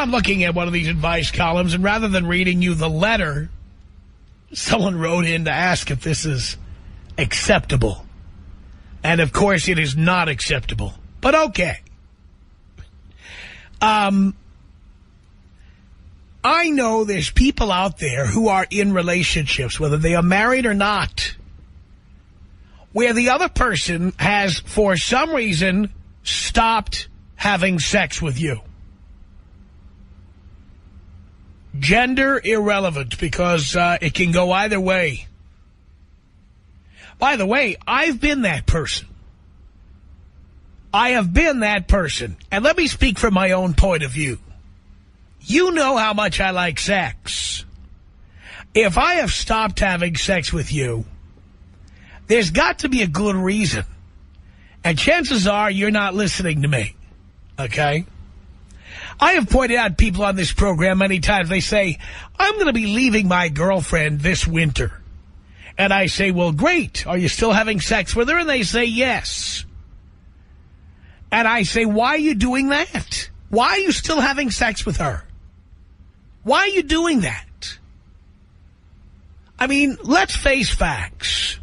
I'm looking at one of these advice columns, and rather than reading you the letter, someone wrote in to ask if this is acceptable. And, of course, it is not acceptable. But okay. I know there's people out there who are in relationships, whether they are married or not, where the other person has, for some reason, stopped having sex with you. Gender irrelevant, because it can go either way. By the way, I've been that person. I have been that person. And let me speak from my own point of view. You know how much I like sex. If I have stopped having sex with you, there's got to be a good reason. And chances are you're not listening to me. Okay? I have pointed out people on this program many times. They say, I'm going to be leaving my girlfriend this winter. And I say, well, great. Are you still having sex with her? And they say, yes. And I say, why are you doing that? Why are you still having sex with her? Why are you doing that? I mean, let's face facts.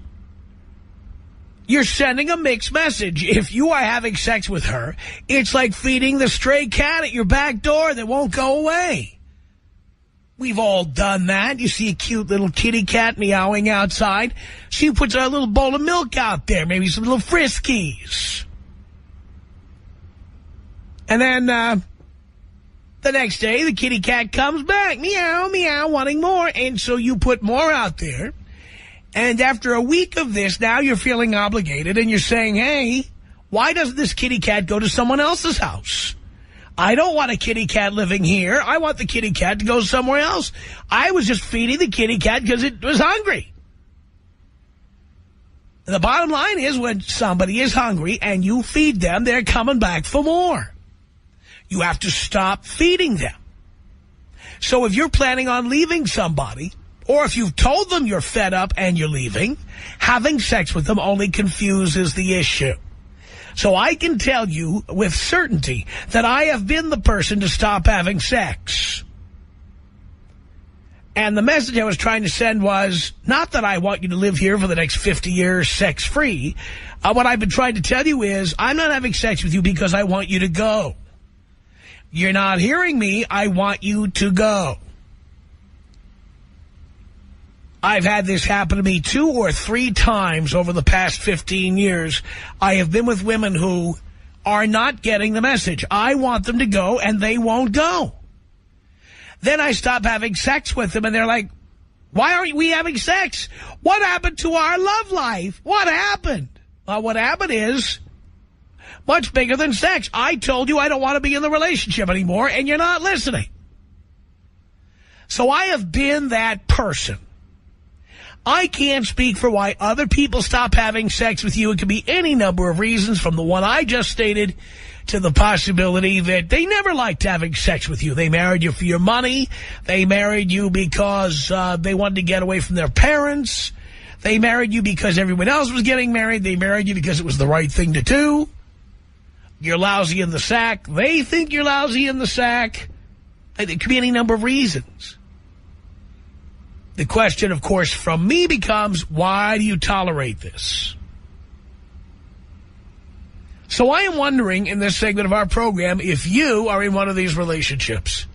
You're sending a mixed message. If you are having sex with her, it's like feeding the stray cat at your back door that won't go away. We've all done that. You see a cute little kitty cat meowing outside. She puts a little bowl of milk out there, maybe some little Friskies. And then the next day, the kitty cat comes back, meow, meow, wanting more. And so you put more out there. And after a week of this, now you're feeling obligated and you're saying, hey, why doesn't this kitty cat go to someone else's house? I don't want a kitty cat living here. I want the kitty cat to go somewhere else. I was just feeding the kitty cat because it was hungry. And the bottom line is when somebody is hungry and you feed them, they're coming back for more. You have to stop feeding them. So if you're planning on leaving somebody, or if you've told them you're fed up and you're leaving, having sex with them only confuses the issue. So I can tell you with certainty that I have been the person to stop having sex. And the message I was trying to send was not that I want you to live here for the next 50 years sex-free. What I've been trying to tell you is I'm not having sex with you because I want you to go. You're not hearing me. I want you to go. I've had this happen to me 2 or 3 times over the past 15 years. I have been with women who are not getting the message. I want them to go, and they won't go. Then I stop having sex with them, and they're like, why aren't we having sex? What happened to our love life? What happened? Well, what happened is much bigger than sex. I told you I don't want to be in the relationship anymore, and you're not listening. So I have been that person. I can't speak for why other people stop having sex with you. It could be any number of reasons, from the one I just stated to the possibility that they never liked having sex with you. They married you for your money. They married you because they wanted to get away from their parents. They married you because everyone else was getting married. They married you because it was the right thing to do. You're lousy in the sack. They think you're lousy in the sack. It could be any number of reasons. The question, of course, from me becomes, why do you tolerate this? So I am wondering in this segment of our program if you are in one of these relationships.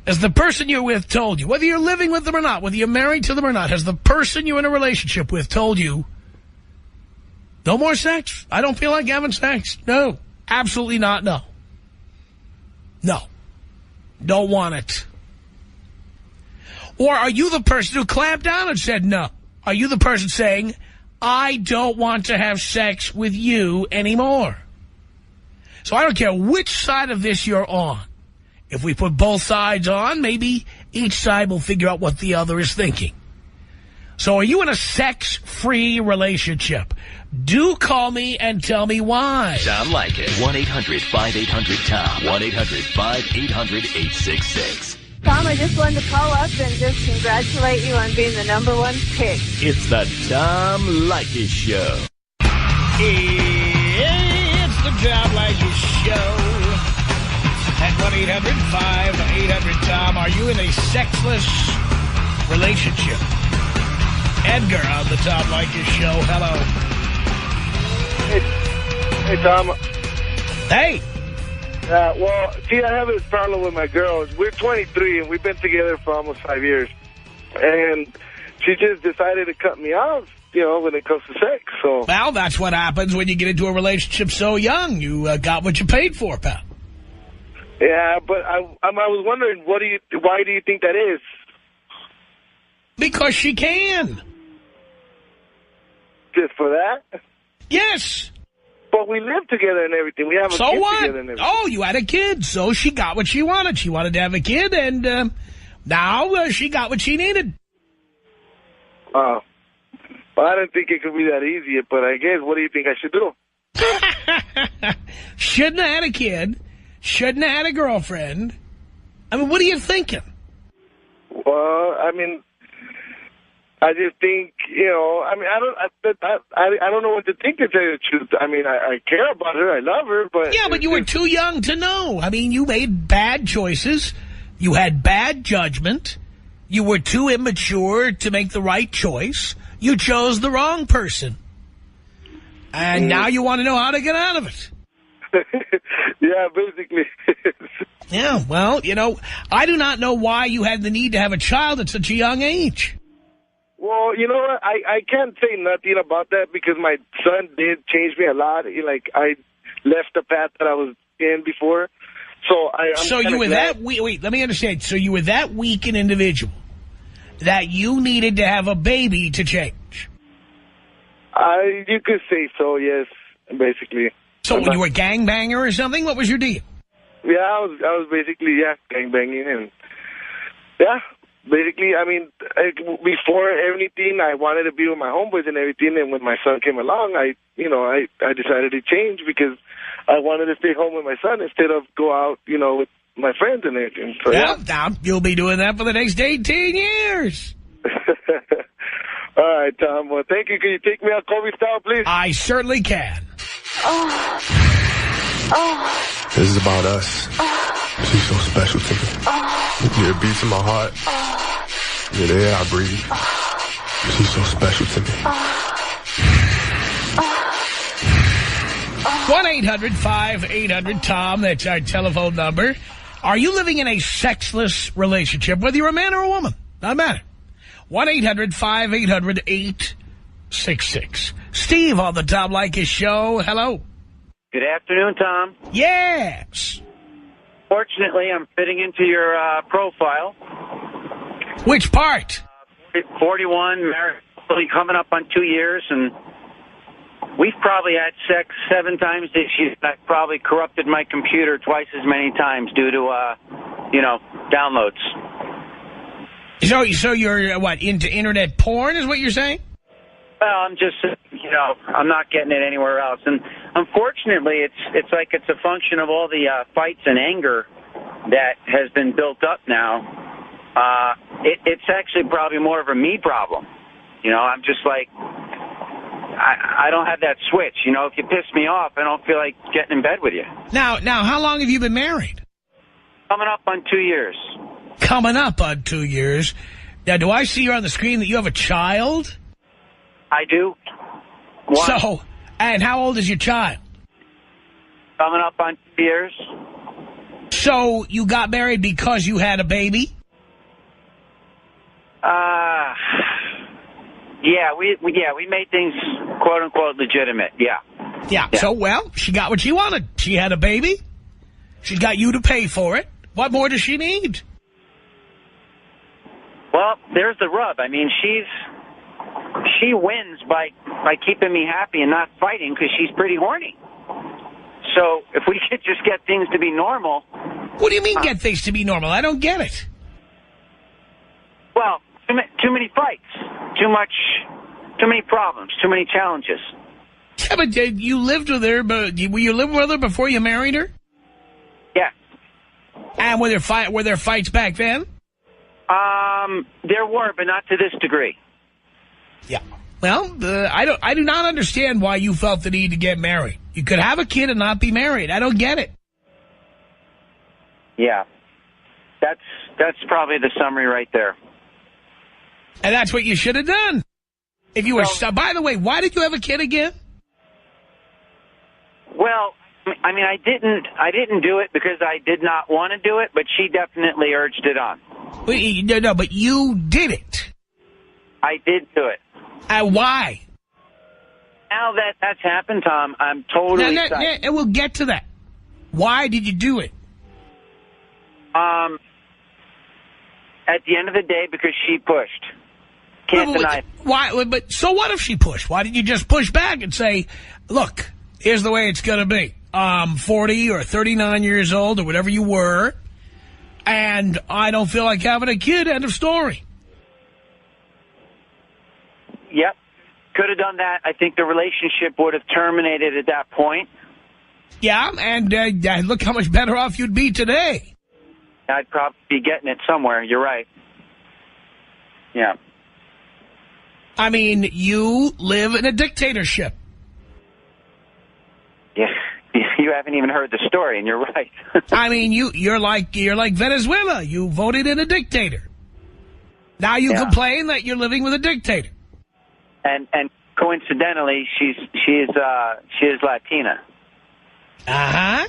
Has the person you're with told you, whether you're living with them or not, whether you're married to them or not, has the person you're in a relationship with told you, no more sex? I don't feel like having sex. No, absolutely not. No. No. Don't want it. Or are you the person who clamped down and said no? Are you the person saying, I don't want to have sex with you anymore? So I don't care which side of this you're on. If we put both sides on, maybe each side will figure out what the other is thinking. So are you in a sex-free relationship? Do call me and tell me why. Tom Leykis. 1-800-5800-TOM. 1-800-5800-866. Tom, I just wanted to call up and just congratulate you on being the #1 pick. It's the Tom Leykis Show. It's the Tom Leykis Show. at 1-800-5800-TOM. Are you in a sexless relationship? Edgar on the Tom Leykis Show. Hello. Hey, Tom. Hey. Well, see, I have this problem with my girl. We're 23, and we've been together for almost 5 years. And she just decided to cut me off, you know, when it comes to sex. So. Well, that's what happens when you get into a relationship so young. You got what you paid for, pal. Yeah, but I was wondering, why do you think that is? Because she can. Just for that? Yes. But we live together and everything. We have a kid together and everything. Oh, you had a kid, so she got what she wanted. She wanted to have a kid, and now she got what she needed. Well, I didn't think it could be that easy, but I guess, what do you think I should do? Shouldn't have had a kid. Shouldn't have had a girlfriend. I mean, what are you thinking? Well, I mean, I just think, you know, I mean, I don't know what to think, to tell you the truth. I mean, I care about her, I love her, but... Yeah, but you were too young to know. I mean, you made bad choices. You had bad judgment. You were too immature to make the right choice. You chose the wrong person. And now you want to know how to get out of it. Yeah, basically. Yeah, well, you know, I do not know why you had the need to have a child at such a young age. Well, you know what? I can't say nothing about that because my son did change me a lot. I left the path that I was in before. So you were that weak. Wait, let me understand. So you were that weak an individual that you needed to have a baby to change. You could say so, yes, basically. So you were a gangbanger or something? What was your deal? Yeah, I was basically, gangbanging. And, yeah, basically, I mean, before everything, I wanted to be with my homeboys and everything. And when my son came along, I decided to change because I wanted to stay home with my son instead of go out, you know, with my friends and everything. So, now you'll be doing that for the next 18 years. All right, Tom. Well, thank you. Can you take me out Kobe style, please? I certainly can. This is about us. She's so special to me. You're a beat to my heart. You're the air I breathe. She's so special to me. 1-800-5800-TOM. That's our telephone number. Are you living in a sexless relationship, whether you're a man or a woman? Doesn't matter. 1-800-5800-866. Steve on the Tom Leykis Show. Hello. Good afternoon, Tom. Yes. Fortunately, I'm fitting into your profile. Which part? 41, married, coming up on 2 years, and we've probably had sex 7 times this year. I've probably corrupted my computer twice as many times due to, downloads. So you're, what, into internet porn is what you're saying? Well, I'm just, I'm not getting it anywhere else. And unfortunately, it's like it's a function of all the fights and anger that has been built up now. It's actually probably more of a me problem. I'm just like, I don't have that switch. If you piss me off, I don't feel like getting in bed with you. Now, how long have you been married? Coming up on 2 years. Coming up on 2 years. Now, do I see here on the screen that you have a child? I do. One. So, and how old is your child? Coming up on 2 years. So, you got married because you had a baby? Yeah, we made things quote unquote legitimate. Yeah. So, well, she got what she wanted. She had a baby. She got you to pay for it. What more does she need? Well, there's the rub. I mean, she wins by keeping me happy and not fighting because she's pretty horny. So if we could just get things to be normal. What do you mean get things to be normal? I don't get it. Well, too many fights, too many problems, too many challenges. Yeah, but you lived with her, but were you living with her before you married her? Yeah. And were there fights back then? There were, but not to this degree. Yeah. Well, I do not understand why you felt the need to get married. You could have a kid and not be married. I don't get it. Yeah. That's probably the summary right there. And that's what you should have done. If you were, by the way, why did you have a kid again? Well, I mean, I didn't do it because I did not want to do it, but she definitely urged it on. No, but you did it. I did do it. Why? Now that that's happened, Tom, I'm totally excited. And we'll get to that. Why did you do it? At the end of the day, because she pushed. Can't deny it. Why? But so what if she pushed? Why didn't you just push back and say, look, here's the way it's going to be. 40 or 39 years old or whatever you were, and I don't feel like having a kid, end of story. Yep. Could have done that. I think the relationship would have terminated at that point. Yeah, and look how much better off you'd be today. I'd probably be getting it somewhere. You're right. Yeah. I mean, you live in a dictatorship. Yeah. You haven't even heard the story, and you're right. I mean, you're like Venezuela. You voted in a dictator. Now you complain that you're living with a dictator. And coincidentally, she is Latina. Uh-huh.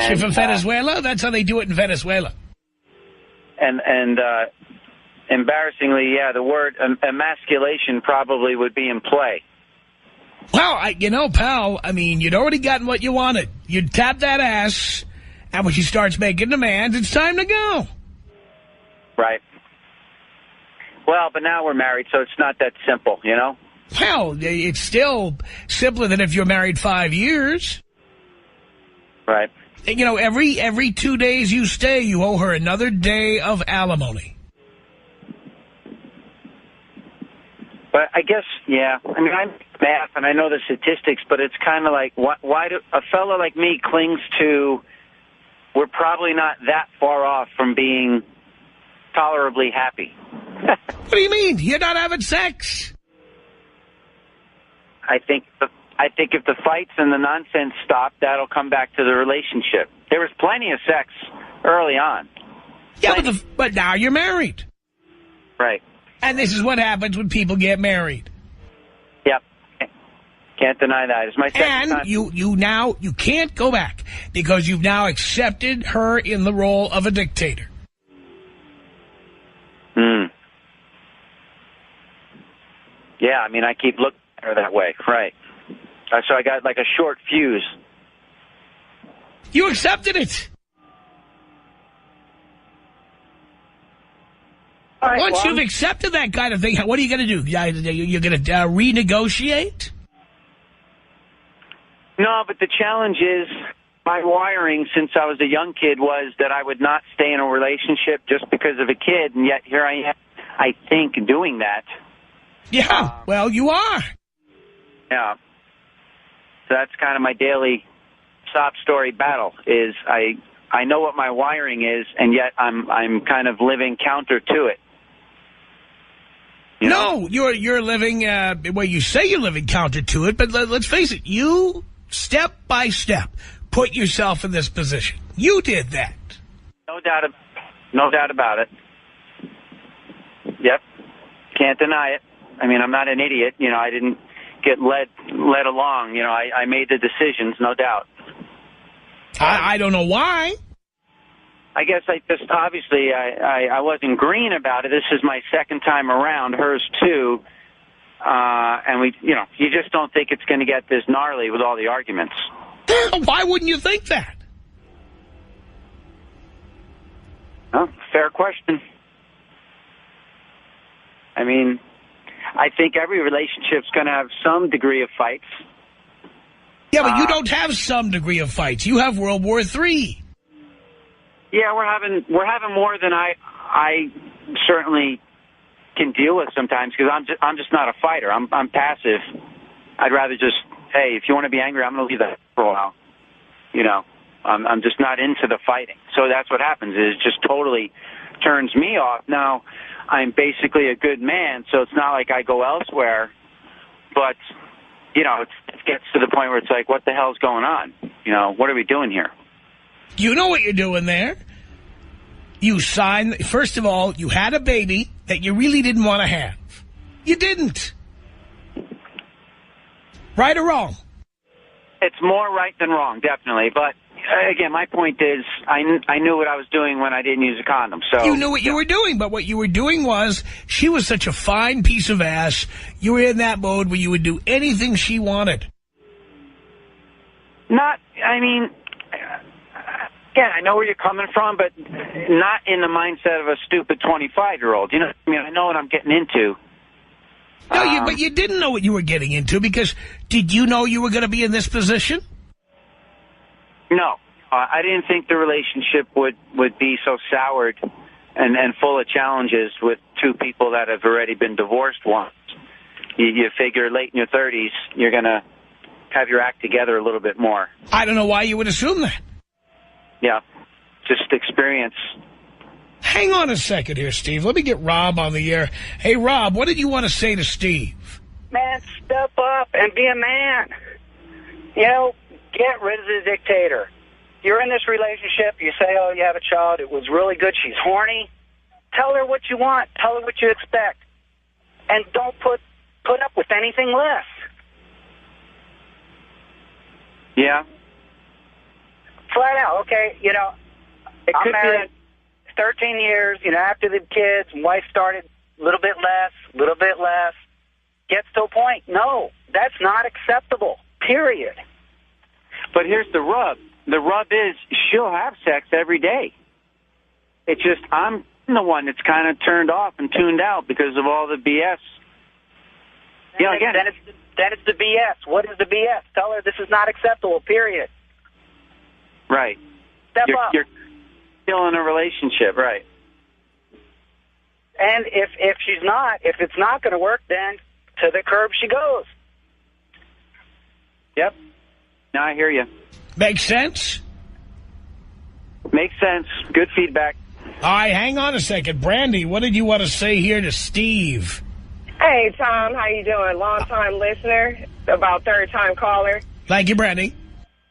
She's from Venezuela? That's how they do it in Venezuela. And embarrassingly, yeah, the word emasculation probably would be in play. Well, pal, I mean, you'd already gotten what you wanted. You'd tap that ass, and when she starts making demands, it's time to go. Right. Well, but now we're married, so it's not that simple, you know? Well, it's still simpler than if you're married 5 years. Right. You know, every 2 days you stay, you owe her another day of alimony. But I guess, yeah, I mean, I'm math and I know the statistics, but it's kind of like, why do a fellow like me clings to, we're probably not that far off from being tolerably happy. What do you mean? You're not having sex? I think if the fights and the nonsense stop, that'll come back to the relationship. There was plenty of sex early on. Yeah, but now you're married. Right. And this is what happens when people get married. Yep. Can't deny that. It's my second time. And you can't go back because you've now accepted her in the role of a dictator. Yeah, I mean, I keep looking at her that way. Right. So I got like a short fuse. You accepted it. Right, Once you've accepted that kind of thing, what are you going to do? You're going to renegotiate? No, but the challenge is my wiring since I was a young kid was that I would not stay in a relationship just because of a kid, and yet here I am, I think, doing that. Yeah, well, you are. Yeah. So that's kind of my daily sob story battle is I know what my wiring is, and yet I'm kind of living counter to it. You know? No, you're living, well, you say you're living counter to it, but let's face it, you, step by step, put yourself in this position. You did that. No doubt about it. Yep. Can't deny it. I mean, I'm not an idiot. You know, I didn't get led along. You know, I made the decisions, no doubt. I don't know why. I guess I just, obviously, I wasn't green about it. This is my second time around, hers too. And we, you know, you just don't think it's going to get this gnarly with all the arguments. Why wouldn't you think that? Well, fair question. I mean, I think every relationship's going to have some degree of fights. Yeah, but you don't have some degree of fights. You have World War III. Yeah, we're having more than I certainly can deal with sometimes because I'm just not a fighter. I'm passive. I'd rather just, hey, if you want to be angry, I'm going to leave that for a while. You know, I'm just not into the fighting. So that's what happens. Is it just totally turns me off. Now, I'm basically a good man, so it's not like I go elsewhere. But, you know, it gets to the point where it's like, what the hell's going on? You know, what are we doing here? You know what you're doing there. You signed, first of all, you had a baby that you really didn't want to have. You didn't. Right or wrong? It's more right than wrong, definitely. But, again, my point is I knew what I was doing when I didn't use a condom. So you knew what you were doing, but what you were doing was she was such a fine piece of ass, you were in that mode where you would do anything she wanted. Again, I know where you're coming from, but not in the mindset of a stupid 25-year-old. You know what I mean? I know what I'm getting into. No, but you didn't know what you were getting into, because did you know you were going to be in this position? No. I didn't think the relationship would be so soured and full of challenges with two people that have already been divorced once. You figure late in your 30s, you're going to have your act together a little bit more. I don't know why you would assume that. Yeah, just experience. Hang on a second here, Steve. Let me get Rob on the air. Hey, Rob, what did you want to say to Steve? Man, step up and be a man. You know, get rid of the dictator. You're in this relationship. You say, oh, you have a child. It was really good. She's horny. Tell her what you want. Tell her what you expect. And don't put up with anything less. Yeah. Flat out, okay, you know, I'm married 13 years, you know, after the kids, wife started a little bit less, gets to a point. No, that's not acceptable, period. But here's the rub. The rub is she'll have sex every day. It's just I'm the one that's kind of turned off and tuned out because of all the BS. Then it's the BS. What is the BS? Tell her this is not acceptable, period. Right. Step up. You're still in a relationship, right? And if it's not going to work, then to the curb she goes. Yep. No, I hear you. Makes sense? Makes sense. Good feedback. All right, hang on a second. Brandy, what did you want to say here to Steve? Hey, Tom, how you doing? Long-time listener, about third-time caller. Thank you, Brandy.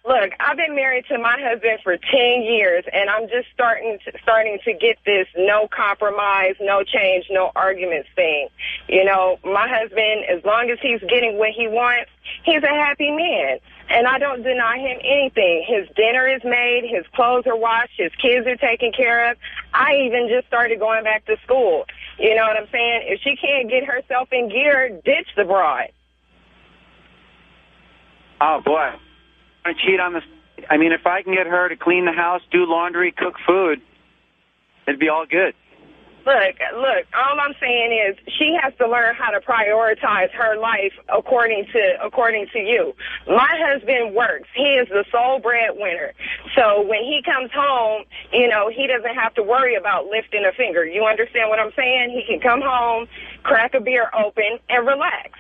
Look, I've been married to my husband for 10 years, and I'm just starting to get this no compromise, no change, no arguments thing. You know, my husband, as long as he's getting what he wants, he's a happy man. And I don't deny him anything. His dinner is made, his clothes are washed, his kids are taken care of. I even just started going back to school. You know what I'm saying? If she can't get herself in gear, ditch the bride. Oh, boy. I cheat on I mean, if I can get her to clean the house, do laundry, cook food, it'd be all good. Look, all I'm saying is she has to learn how to prioritize her life according to you. My husband works. He is the sole breadwinner. So when he comes home, you know, he doesn't have to worry about lifting a finger. You understand what I'm saying? He can come home, crack a beer open, and relax.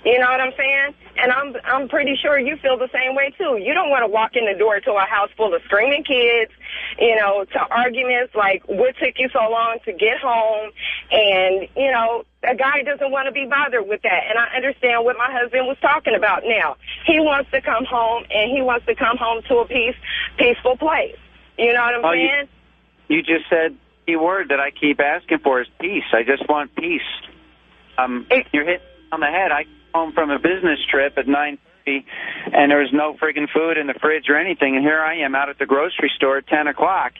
You know what I'm saying? And I'm pretty sure you feel the same way, too. You don't want to walk in the door to a house full of screaming kids, you know, to arguments like, what took you so long to get home? And, you know, a guy doesn't want to be bothered with that. And I understand what my husband was talking about now. He wants to come home, and he wants to come home to a peaceful place. You know what I'm saying? You just said the word that I keep asking for is peace. I just want peace. You're hitting on the head. I home from a business trip at 9:30, and there was no friggin' food in the fridge or anything, and here I am out at the grocery store at 10 o'clock,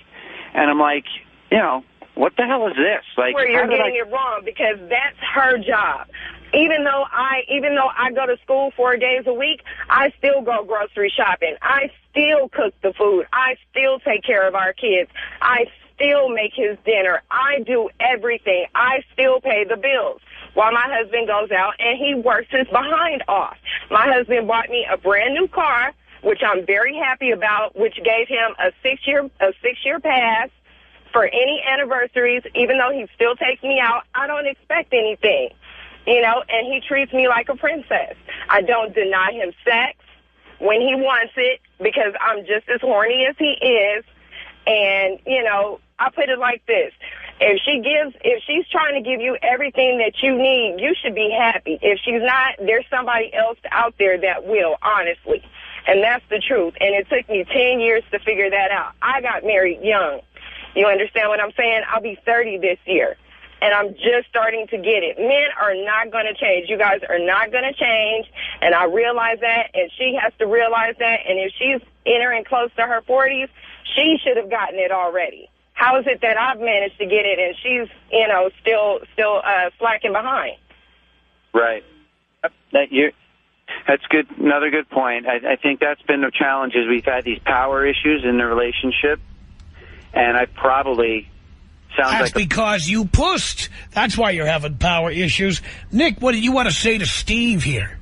and I'm like, you know, what the hell is this? Like, where you're getting it wrong, because that's her job. Even though I go to school 4 days a week, I still go grocery shopping. I still cook the food. I still take care of our kids. I still make his dinner. I do everything. I still pay the bills while my husband goes out and he works his behind off. My husband bought me a brand new car, which I'm very happy about, which gave him a six-year pass for any anniversaries. Even though he still takes me out, I don't expect anything, you know, and he treats me like a princess. I don't deny him sex when he wants it, because I'm just as horny as he is. And, you know, I put it like this. If she's trying to give you everything that you need, you should be happy. If she's not, there's somebody else out there that will, honestly. And that's the truth. And it took me 10 years to figure that out. I got married young. You understand what I'm saying? I'll be 30 this year. And I'm just starting to get it. Men are not going to change. You guys are not going to change. And I realize that. And she has to realize that. And if she's entering close to her 40s, she should have gotten it already. How is it that I've managed to get it and she's, you know, still slacking behind? Right. That's good. Another good point. I think that's been the challenge is we've had these power issues in the relationship, and I probably sounds That's like because you pussed. That's why you're having power issues. Nick, what do you want to say to Steve here?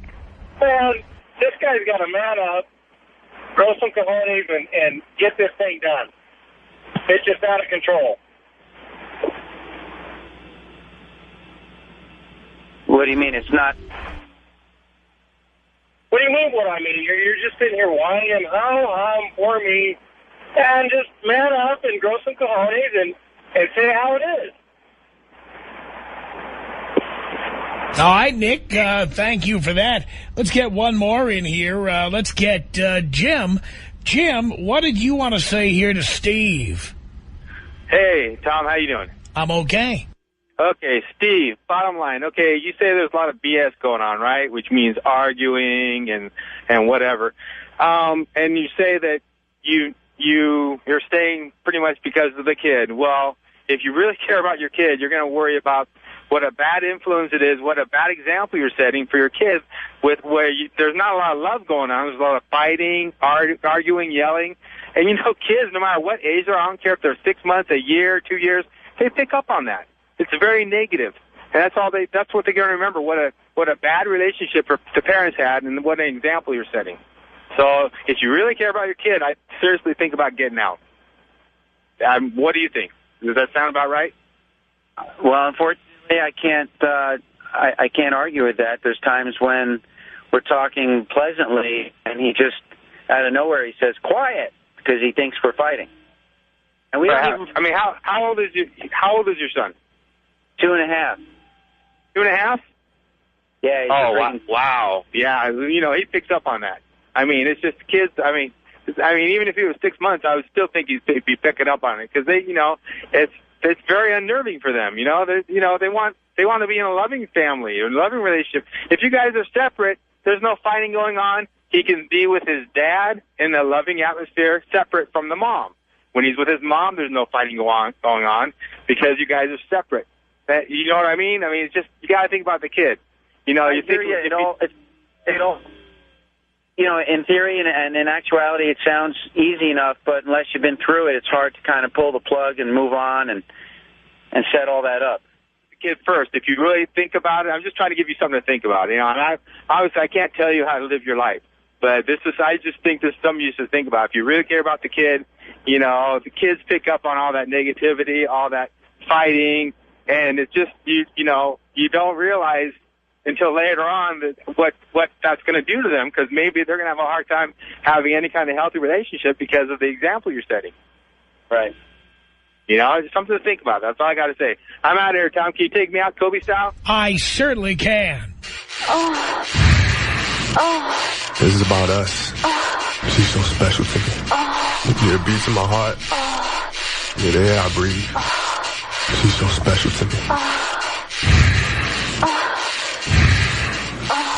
Well, this guy's got to man up, grow some cojones, and get this thing done. It's just out of control. What do you mean? It's not. What do you mean what I mean? You're just sitting here whining, poor me, and just man up and grow some cojones and say how it is. All right, Nick, thank you for that. Let's get one more in here. Let's get Jim. Jim, what did you want to say here to Steve? Hey, Tom, how you doing? I'm okay. Okay, Steve, bottom line. Okay, you say there's a lot of BS going on, right? Which means arguing and whatever. And you say that you're staying pretty much because of the kid. Well, if you really care about your kid, you're going to worry about what a bad influence it is, what a bad example you're setting for your kids with where there's not a lot of love going on. There's a lot of fighting, arguing, yelling. And, you know, kids, no matter what age they're, I don't care if they're 6 months, a year, 2 years, they pick up on that. It's very negative. And that's what they're going to remember, what a bad relationship the parents had and what an example you're setting. So if you really care about your kid, I seriously think about getting out. What do you think? Does that sound about right? Well, unfortunately, I can't argue with that. There's times when we're talking pleasantly, and he just out of nowhere he says quiet because he thinks we're fighting. And we don't even. I mean, how old is your son? 2.5. 2.5? Yeah. Wow. Yeah, you know, he picks up on that. I mean, it's just kids. I mean, even if he was 6 months, I would still think he'd be picking up on it because they, you know, it's very unnerving for them. You know, they want to be in a loving family or a loving relationship. If you guys are separate, there's no fighting going on. He can be with his dad in a loving atmosphere, separate from the mom. When he's with his mom, there's no fighting going on because you guys are separate. You know what I mean? I mean, it's just you got to think about the kid. You know, You know, in theory and in actuality, it sounds easy enough, but unless you've been through it, it's hard to kind of pull the plug and move on and set all that up. The kid first. If you really think about it, I'm just trying to give you something to think about. You know, and obviously I can't tell you how to live your life, but I just think there's something you should think about. If you really care about the kid, you know, the kids pick up on all that negativity, all that fighting, and it's just you know, you don't realize until later on that what that's going to do to them, because maybe they're going to have a hard time having any kind of healthy relationship because of the example you're setting. Right. You know, it's something to think about. That's all I got to say. I'm out of here, Tom. Can you take me out Kobe style? I certainly can. This is about us. She's so special to me. Yeah, it beats in my heart. Yeah, the air I breathe. She's so special to me.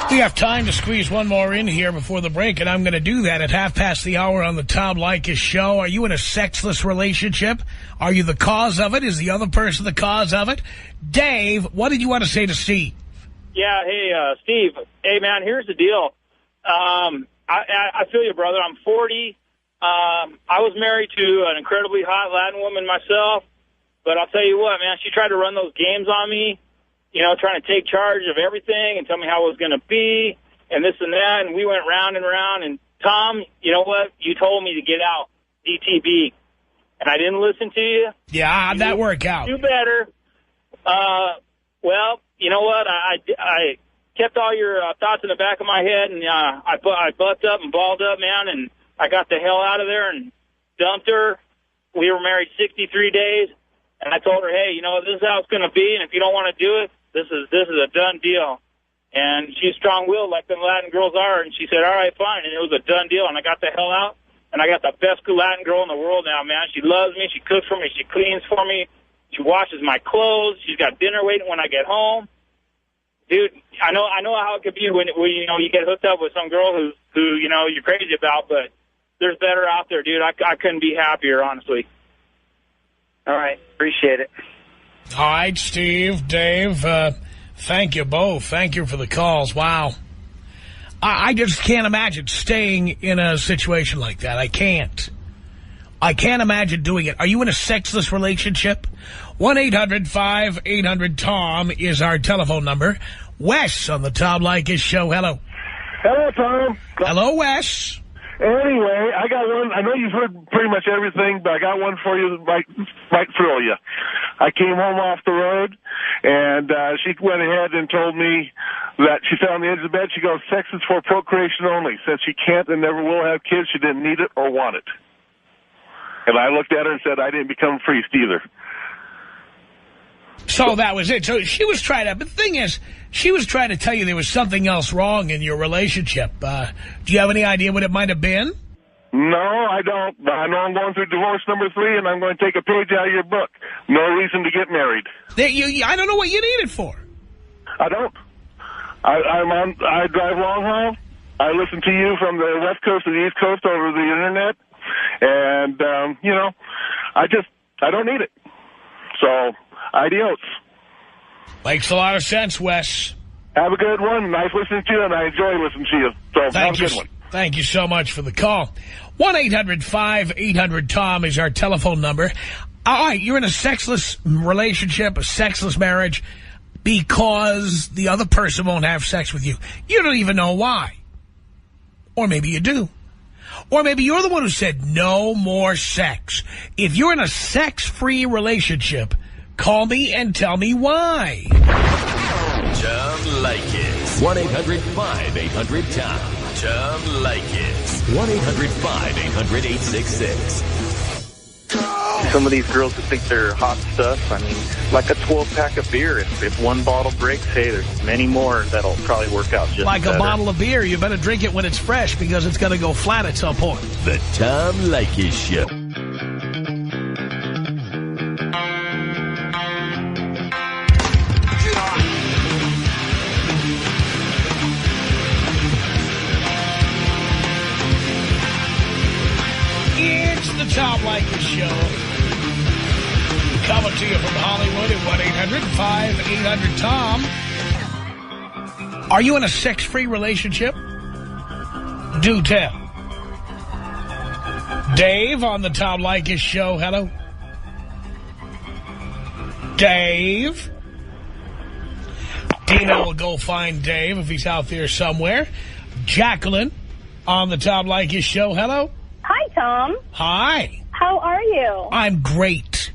We have time to squeeze one more in here before the break, and I'm going to do that at 1:30 on the Tom Leykis Show. Are you in a sexless relationship? Are you the cause of it? Is the other person the cause of it? Dave, what did you want to say to Steve? Yeah, hey, Steve. Hey, man, here's the deal. I feel you, brother. I'm 40. I was married to an incredibly hot Latin woman myself, but I'll tell you what, man, she tried to run those games on me. You know, trying to take charge of everything and tell me how it was going to be and this and that. And we went round and round. And, Tom, you know what? You told me to get out, DTB. And I didn't listen to you. Yeah, how'd that work out? Do better. Well, you know what? I kept all your thoughts in the back of my head. And I bucked up and balled up, man. And I got the hell out of there and dumped her. We were married 63 days. And I told her, hey, you know, this is how it's going to be. And if you don't want to do it, this is a done deal. And she's strong-willed like the Latin girls are. And she said, all right, fine. And it was a done deal. And I got the hell out. And I got the best Latin girl in the world now, man. She loves me. She cooks for me. She cleans for me. She washes my clothes. She's got dinner waiting when I get home. Dude, I know how it could be when you know, you get hooked up with some girl who you know, you're crazy about, but there's better out there, dude. I couldn't be happier, honestly. All right. Appreciate it. All right, Steve, Dave, thank you both. Thank you for the calls. Wow. I just can't imagine staying in a situation like that. I can't. I can't imagine doing it. Are you in a sexless relationship? 1-800-5800-TOM is our telephone number. Wes on the Tom Leykis Show. Hello. Hello, Tom. Hello, Wes. Anyway, I got one. I know you've heard pretty much everything, but I got one for you that might thrill you. I came home off the road, and she went ahead and told me that she sat on the edge of the bed. She goes, sex is for procreation only. Since she can't and never will have kids, she didn't need it or want it. And I looked at her and said, I didn't become a priest either. So that was it. So she was trying to, but the thing is, she was trying to tell you there was something else wrong in your relationship. Do you have any idea what it might have been? No, I don't. I know I'm going through divorce number 3, and I'm going to take a page out of your book. No reason to get married. I don't know what you need it for. I don't. I drive long haul. I listen to you from the West Coast to the East Coast over the Internet. And, you know, I don't need it. So, adios. Makes a lot of sense, Wes. Have a good one. Nice listening to you, and I enjoy listening to you. So, have a good one. Thank you so much for the call. 1-800-5800-TOM is our telephone number. All right, you're in a sexless relationship, a sexless marriage, because the other person won't have sex with you. You don't even know why. Or maybe you do. Or maybe you're the one who said no more sex. If you're in a sex-free relationship, call me and tell me why. Tom Leykis. 1-800-5800-TOM. Tom Leykis. 1-800-5800-866. Some of these girls that think they're hot stuff, I mean, like a 12-pack of beer. If one bottle breaks, hey, there's many more that'll probably work out just like better. A bottle of beer, you better drink it when it's fresh because it's going to go flat at some point. The Tom Leykis Show. It's the Tom Leykis Show. Coming to you from Hollywood at 1-800-5800-TOM. Are you in a sex-free relationship? Do tell. Dave on the Tom Leykis Show. Hello. Dave. Dina will go find Dave if he's out there somewhere. Jacqueline on the Tom Leykis Show. Hello. Hi, Tom. Hi. How are you? I'm great.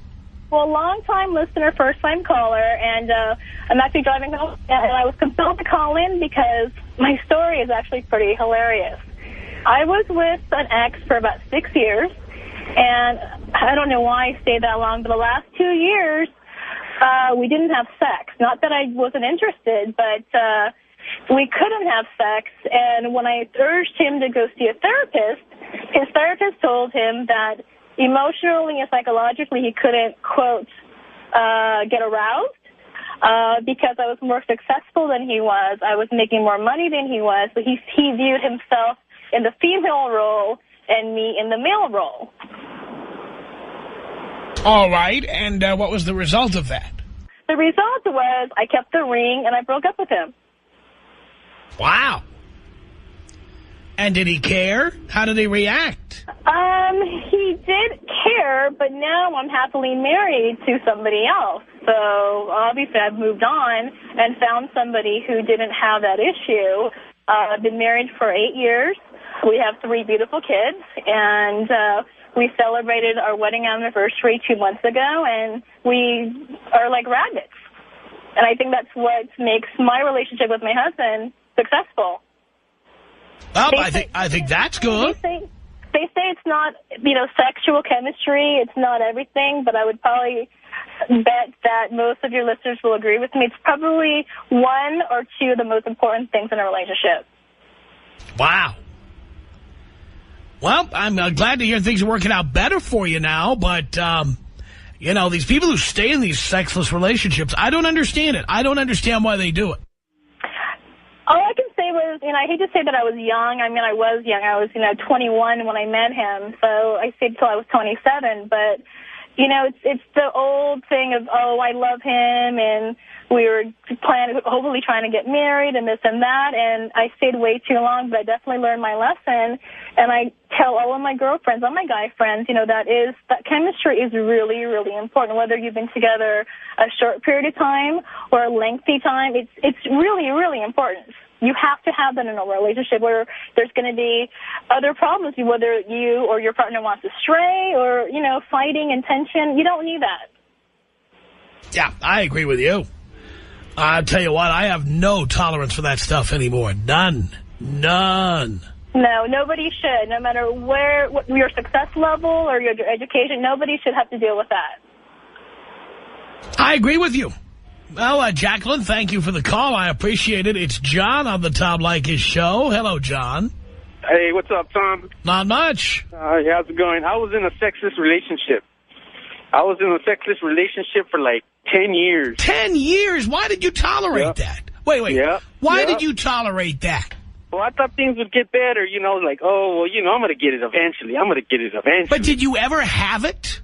Well, long-time listener, first-time caller, and I'm actually driving home, and I was compelled to call in because my story is actually pretty hilarious. I was with an ex for about 6 years, and I don't know why I stayed that long, but the last 2 years, we didn't have sex. Not that I wasn't interested, but we couldn't have sex, and when I urged him to go see a therapist, his therapist told him that emotionally and psychologically he couldn't, quote, get aroused because I was more successful than he was. I was making more money than he was, but he viewed himself in the female role and me in the male role. All right, and what was the result of that? The result was I kept the ring and I broke up with him. Wow. And did he care? How did he react? He did care, but now I'm happily married to somebody else. So obviously I've moved on and found somebody who didn't have that issue. I've been married for 8 years. We have 3 beautiful kids, and we celebrated our wedding anniversary 2 months ago, and we are like rabbits. And I think that's what makes my relationship with my husband successful. Well, I think that's good. They say it's not, sexual chemistry. It's not everything, but I would probably bet that most of your listeners will agree with me. It's probably one or two of the most important things in a relationship. Wow. Well, I'm glad to hear things are working out better for you now, but, you know, these people who stay in these sexless relationships, I don't understand it. I don't understand why they do it. All I can say was, you know, I hate to say that I was young. I mean, I was young. I was, 21 when I met him, so I stayed until I was 27, but... You know, it's the old thing of, oh, I love him, and we were hopefully trying to get married and this and that, and I stayed way too long, but I definitely learned my lesson, and I tell all of my girlfriends, all my guy friends, that chemistry is really, really important, whether you've been together a short period of time or a lengthy time. It's really, really important. You have to have that in a relationship where there's going to be other problems, whether you or your partner wants to stray or, fighting and tension. You don't need that. Yeah, I agree with you. I'll tell you what, I have no tolerance for that stuff anymore. None. No, nobody should. No matter what your success level or your education, nobody should have to deal with that. I agree with you. Well, Jacqueline, thank you for the call. I appreciate it. It's John on the Tom Leykis show. Hello, John. Hey, what's up, Tom? Not much. How's it going? I was in a sexless relationship. For like 10 years. 10 years? Why did you tolerate that? Wait. Yeah. Why did you tolerate that? Well, I thought things would get better, like, I'm going to get it eventually. But did you ever have it?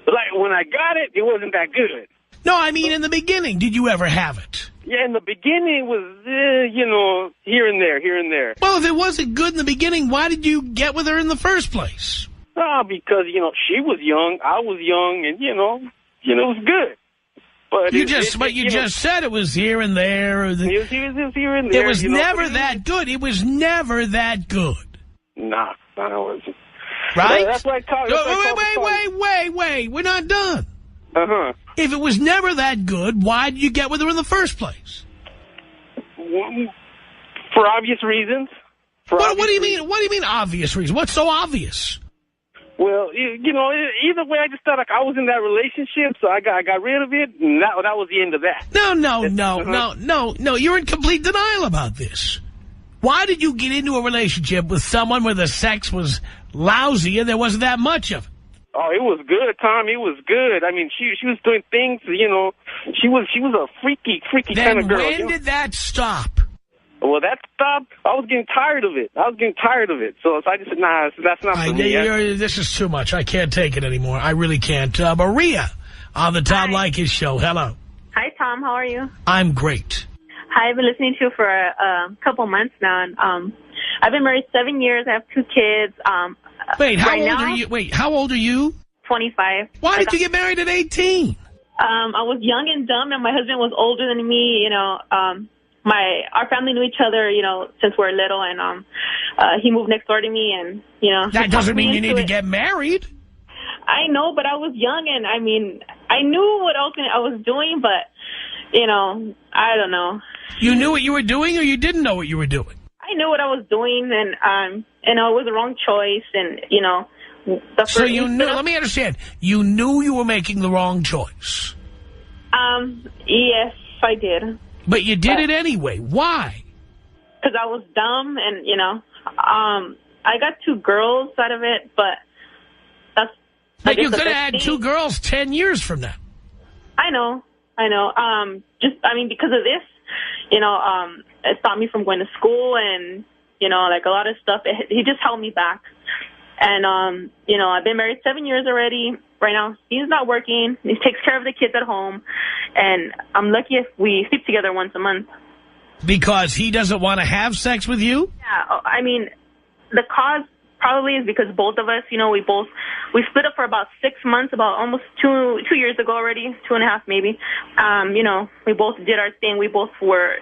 Like, when I got it, it wasn't that good. No, I mean in the beginning. Did you ever have it? Yeah, in the beginning it was, here and there. Well, if it wasn't good in the beginning, why did you get with her in the first place? Because, she was young, I was young, and, it was good. But you just said it was here and there. It was here and there. It was never that good. It was never that good. Nah, it wasn't. Right? That's why I called. Wait. We're not done. Uh-huh. If it was never that good, why did you get with her in the first place? For obvious reasons. What do you mean? What do you mean obvious reasons? What's so obvious? Well, either way, I just thought like I was in that relationship, so I got rid of it, and that was the end of that. No. You're in complete denial about this. Why did you get into a relationship with someone where the sex was lousy and there wasn't that much of it? Oh, it was good, Tom. It was good. I mean, she was doing things, she was a freaky kind of girl. Then when did that stop? Well, that stopped. I was getting tired of it. So I just said, nah, that's not for me. This is too much. I can't take it anymore. I really can't. Maria on the Tom Leykis show. Hello. Hi, Tom. How are you? I'm great. Hi, I've been listening to you for a couple months now. And, I've been married 7 years. I have 2 kids. Wait, how old are you? 25. Why did you get married at 18? I was young and dumb, and my husband was older than me. Our family knew each other, since we were little, and he moved next door to me, and that doesn't mean you need to get married. I know, but I was young, and I mean, I knew what else I was doing, but I don't know. You knew what you were doing, or you didn't know what you were doing? I knew what I was doing, and it was the wrong choice, and So you knew. Let me understand. You knew you were making the wrong choice. Yes, I did. But you did it anyway. Why? Because I was dumb, and I got 2 girls out of it, but that's. But you could have had 2 girls 10 years from now. I know. Because of this, it stopped me from going to school, and like a lot of stuff. He just held me back. And, I've been married 7 years already. Right now, he's not working. He takes care of the kids at home. And I'm lucky if we sleep together once a month. Because he doesn't want to have sex with you? Yeah, I mean, the cause probably is because both of us, we split up for about 6 months, about almost 2 years ago already, 2.5 maybe. We both did our thing. We both were...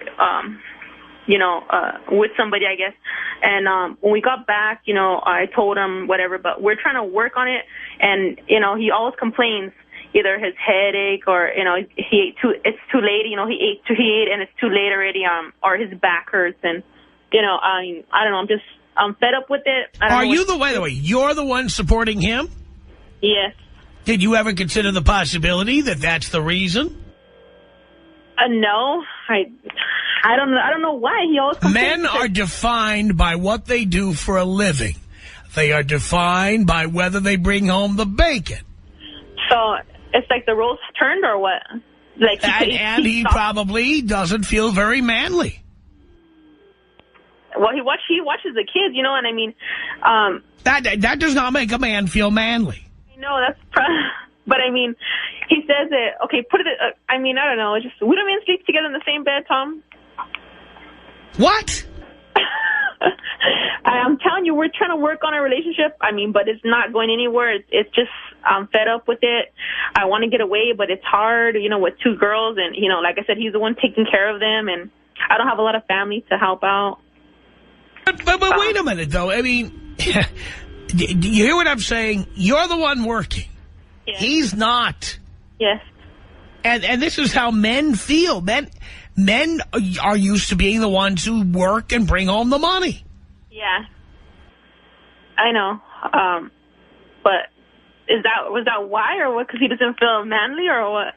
with somebody, I guess. And when we got back, I told him whatever, but we're trying to work on it. And, he always complains, either his headache or, it's too late, he ate and it's too late already, or his back hurts. And, I don't know, I'm fed up with it. Are you the way, you're the one supporting him? Yes. Did you ever consider the possibility that that's the reason? No, I don't know why he always complains. Men are defined by what they do for a living. They are defined by whether they bring home the bacon. So it's like the roles turned, or what? Like he probably doesn't feel very manly. Well, he watches the kids, you know, and I mean, that does not make a man feel manly. No, but I mean, he says it. Okay, put it. I mean, I don't know. It's just we don't even sleep together in the same bed, Tom. What? I'm telling you, we're trying to work on our relationship. I mean, but it's not going anywhere. It's just I'm fed up with it. I want to get away, but it's hard, you know, with 2 girls, and you know, like I said, he's the one taking care of them, and I don't have a lot of family to help out. But wait a minute, though. I mean, do you hear what I'm saying? You're the one working. Yes. He's not. Yes. And this is how men feel. Men are used to being the ones who work and bring home the money. Yeah. I know. But was that why, or what? Because he doesn't feel manly, or what?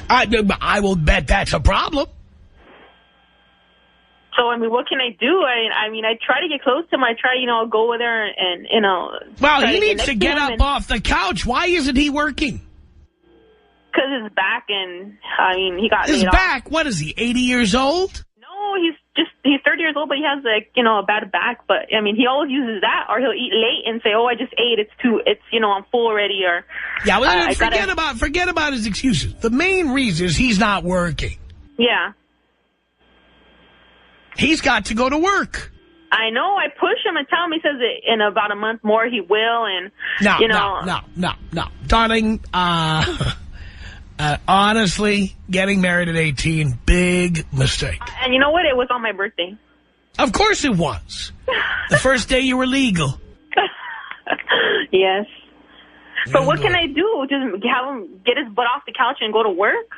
I will bet that's a problem. So, I mean, what can I do? I mean, I try to get close to him. I try, you know, go over there and you know. Well, he needs to get up off the couch. Why isn't he working? Because his back, and, I mean, he got his back? What is he, 80 years old? No, he's 30 years old, but he has, like, you know, a bad back. But, I mean, he always uses that, or he'll eat late and say, oh, I just ate. It's you know, I'm full already, or. Yeah, well, forget about his excuses. The main reason is he's not working. Yeah. He's got to go to work. I know. I push him and tell him. He says that in about a month more he will. And No. Darling, honestly, getting married at 18, big mistake. And you know what? It was on my birthday. Of course it was. The first day you were legal. Yes. But what can I do? Just have him get his butt off the couch and go to work?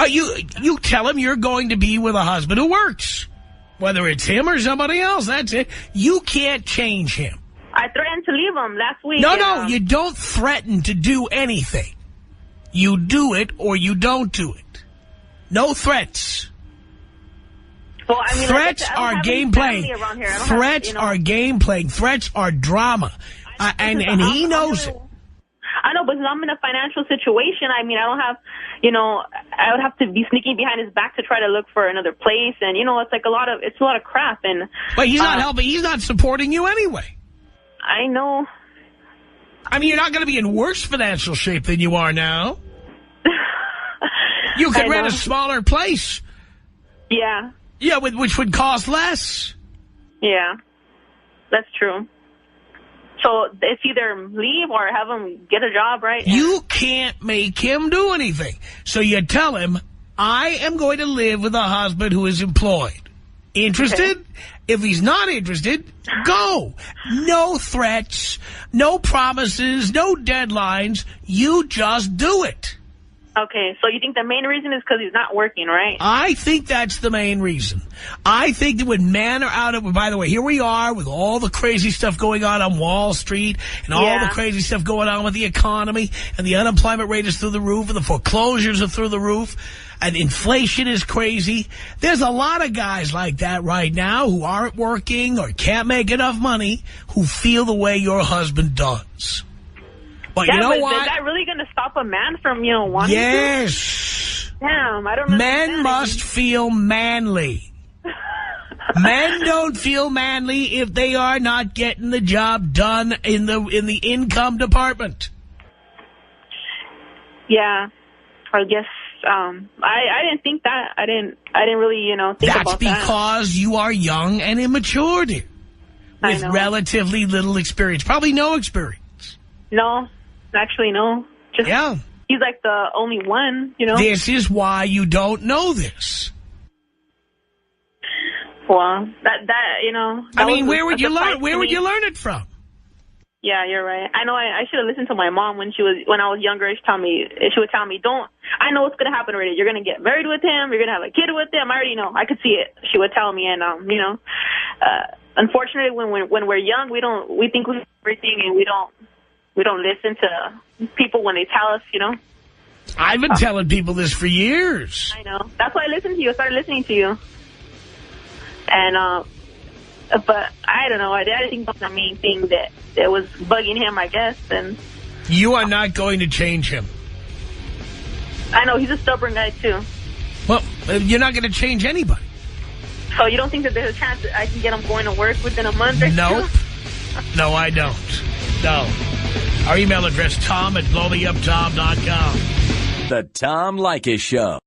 You tell him you're going to be with a husband who works. Whether it's him or somebody else, that's it. You can't change him. I threatened to leave him last week. No, you don't threaten to do anything. You do it or you don't do it. No threats. Well, I mean, threats are game playing. Threats are game playing. Threats are drama. And he knows it. I know, but I'm in a financial situation. I mean, I don't have, you know, I would have to be sneaking behind his back to try to look for another place. And, you know, it's like a lot of crap. And but he's not helping. He's not supporting you anyway. I know. I mean, you're not going to be in worse financial shape than you are now. You could rent a smaller place. Yeah. Yeah, which would cost less. Yeah, that's true. So it's either leave or have him get a job, right? You can't make him do anything. So you tell him, I am going to live with a husband who is employed. Interested? Okay. If he's not interested, go. No threats, no promises, no deadlines. You just do it. Okay, so you think the main reason is because he's not working, right? I think that's the main reason. I think that when men are out of... By the way, here we are with all the crazy stuff going on Wall Street and all the crazy stuff going on with the economy, and the unemployment rate is through the roof, and the foreclosures are through the roof, and inflation is crazy. There's a lot of guys like that right now who aren't working or can't make enough money who feel the way your husband does. But yeah, you know but what? Is that really going to stop a man from, you know, wanting Yes. to? Damn, I don't know. Men must feel manly. Men don't feel manly if they are not getting the job done in the income department. Yeah, I guess I didn't think that. I didn't really, you know, think about that. That's because you are young and immature, dear, with relatively little experience, probably no experience. No. Actually, no. Just, yeah. He's like the only one, you know. This is why you don't know this. Well, that you know. I mean, where would you learn? Where would you learn it from? Yeah, you're right. I know. I should have listened to my mom when I was younger. She would tell me, "Don't." I know what's gonna happen already. You're gonna get married with him. You're gonna have a kid with him. I already know. I could see it. She would tell me, and you know, unfortunately, when we're young, we think we know everything, and we don't. we don't listen to people when they tell us, you know. I've been telling people this for years. I know. That's why I listened to you. I started listening to you. And, but I don't know. I think that's the main thing that was bugging him, I guess. And you are not going to change him. I know. He's a stubborn guy, too. Well, you're not going to change anybody. So you don't think that there's a chance that I can get him going to work within a month or Nope. two? No, I don't. No. Our email address, Tom@blowmeuptom.com. The Tom Leykis Show.